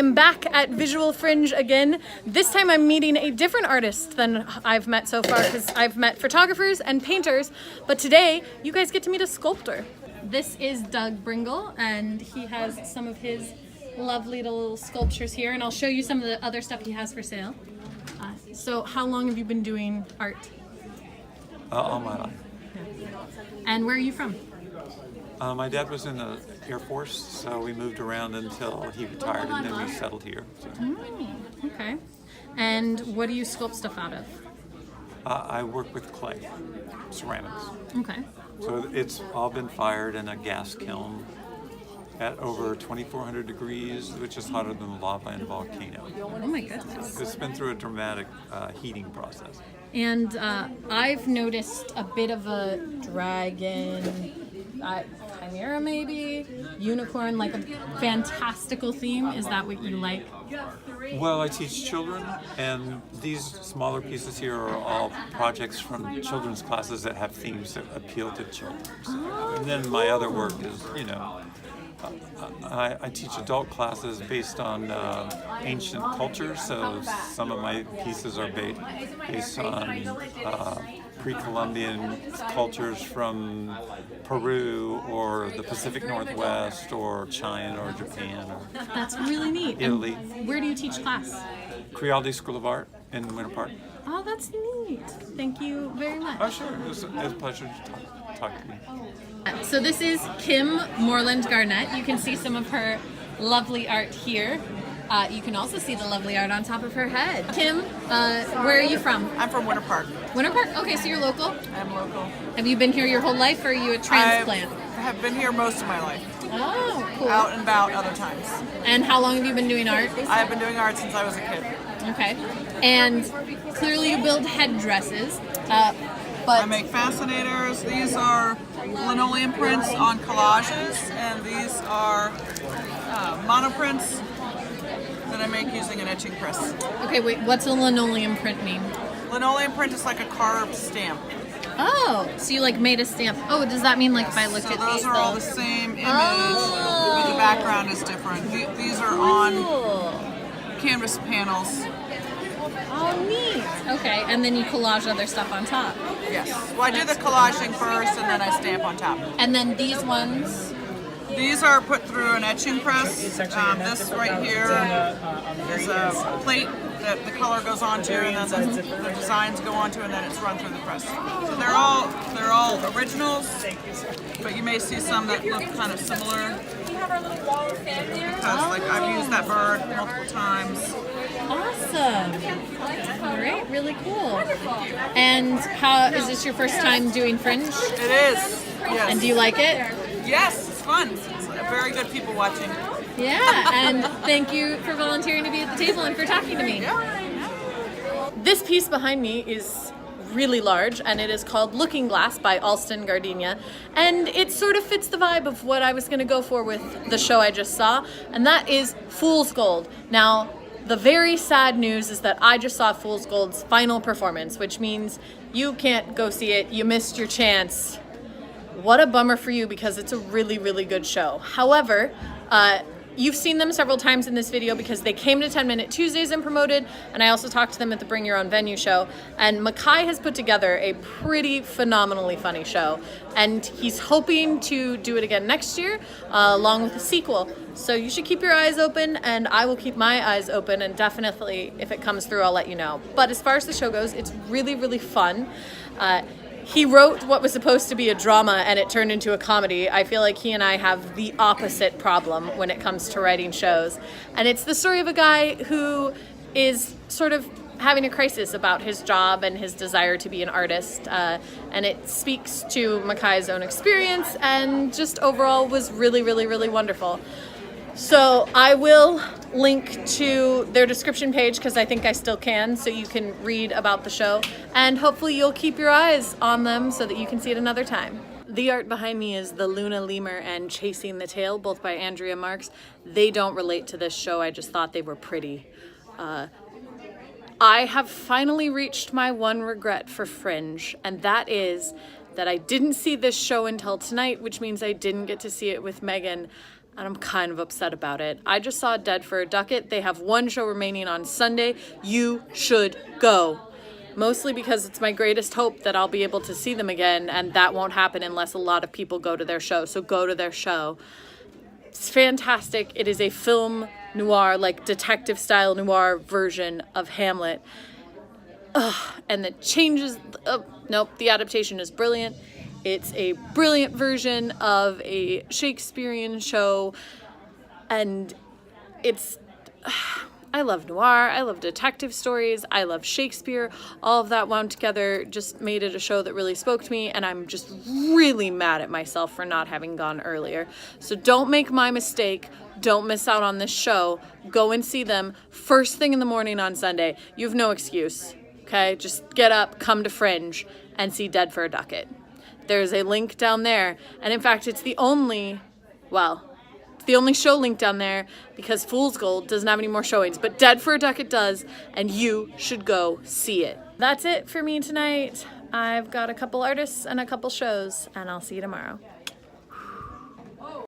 am back at Visual Fringe again. This time I'm meeting a different artist than I've met so far, because I've met photographers and painters, but today you guys get to meet a sculptor. This is Pringle, and he has some of his lovely little sculptures here, and I'll show you some of the other stuff he has for sale. So how long have you been doing art? All my life. Yeah. And where are you from? My dad was in the Air Force, so we moved around until he retired, and then we settled here. So. Okay. And what do you sculpt stuff out of? I work with clay, ceramics. Okay. So it's all been fired in a gas kiln at over 2,400 degrees, which is hotter than the lava in a volcano. Oh my goodness. It's been through a dramatic heating process. And I've noticed a bit of a dragon, chimera maybe, unicorn, like a fantastical theme. Is that what you like? Well, I teach children, and these smaller pieces here are all projects from children's classes that have themes that appeal to children. So, and then my other work is, I teach adult classes based on ancient cultures, so some of my pieces are based on pre-Columbian cultures from Peru or the Pacific Northwest or China or Japan or That's really neat. Italy. And where do you teach class? Crealdi School of Art in Winter Park. Oh, that's neat. Thank you very much. Oh, sure. It was a pleasure to talk to you. So this is Kym Moreland-Garnett. You can see some of her lovely art here. You can also see the lovely art on top of her head. Kym, where are you from? I'm from Winter Park. Winter Park? Okay, so you're local? I'm local. Have you been here your whole life, or are you a transplant? I have been here most of my life. Oh, cool. Out and about other times. And how long have you been doing art? I have been doing art since I was a kid. Okay. And clearly you build headdresses, but I make fascinators. These are linoleum prints on collages, and these are monoprints that I make using an etching press. Okay, wait, what's a linoleum print mean? Linoleum print is like a carved stamp. Oh, so you like made a stamp. Oh, does that mean like if I looked So at those these? are all the same image, but the background is different. These are on canvas panels. Oh, neat. Okay, and then you collage other stuff on top. Yes. Well, I do the collaging first, and then I stamp on top. And then these ones? These are put through an etching press. This right here is a plate that the color goes onto, and then the designs go onto, and then it's run through the press. So they're all originals, but you may see some that look kind of similar because like I've used that bird multiple times. Awesome. All right, really cool. And how is this your first time doing Fringe? It is. Yes. And do you like it? Yes, it's fun. It's very good people watching. Yeah, and thank you for volunteering to be at the table and for talking to me. Yeah. This piece behind me is really large, and it is called Looking Glass by Alston Gardenia, and it sort of fits the vibe of what I was going to go for with the show I just saw, and that is Fool's Gold. Now, the very sad news is that I just saw Fool's Gold's final performance, which means you can't go see it. You missed your chance. What a bummer for you, because it's a really, really good show. However, you've seen them several times in this video because they came to 10 Minute Tuesdays and promoted, and I also talked to them at the Bring Your Own Venue show. And Makai has put together a pretty phenomenally funny show, and he's hoping to do it again next year, along with a sequel. So you should keep your eyes open, and I will keep my eyes open, and definitely if it comes through, I'll let you know. But as far as the show goes, it's really, really fun. He wrote what was supposed to be a drama and it turned into a comedy. I feel like he and I have the opposite problem when it comes to writing shows. And it's the story of a guy who is sort of having a crisis about his job and his desire to be an artist. And it speaks to Makai's own experience and just overall was really, really, really wonderful. So I will link to their description page because I think I still can, so you can read about the show, and hopefully you'll keep your eyes on them so that you can see it another time. The art behind me is The Luna Lemur and Chasing the Tail, both by Andrea Marks. They don't relate to this show, I just thought they were pretty. I have finally reached my one regret for Fringe, and that is that I didn't see this show until tonight, which means I didn't get to see it with Megan. and I'm kind of upset about it. I just saw Dead for a Ducat. They have one show remaining on Sunday. You should go. Mostly because it's my greatest hope that I'll be able to see them again, and that won't happen unless a lot of people go to their show. So go to their show. It's fantastic. It is a film noir, like detective style noir version of Hamlet. And the changes, nope, the adaptation is brilliant. It's a brilliant version of a Shakespearean show, and it's, I love noir, I love detective stories, I love Shakespeare. All of that wound together just made it a show that really spoke to me, and I'm just really mad at myself for not having gone earlier. So don't make my mistake. Don't miss out on this show. Go and see them first thing in the morning on Sunday. You have no excuse, okay? Just get up, come to Fringe, and see Dead for a Ducat. There's a link down there, and in fact, it's the only show link down there because Fool's Gold doesn't have any more showings, but Dead for a Ducat does, and you should go see it. That's it for me tonight. I've got a couple artists and a couple shows, and I'll see you tomorrow.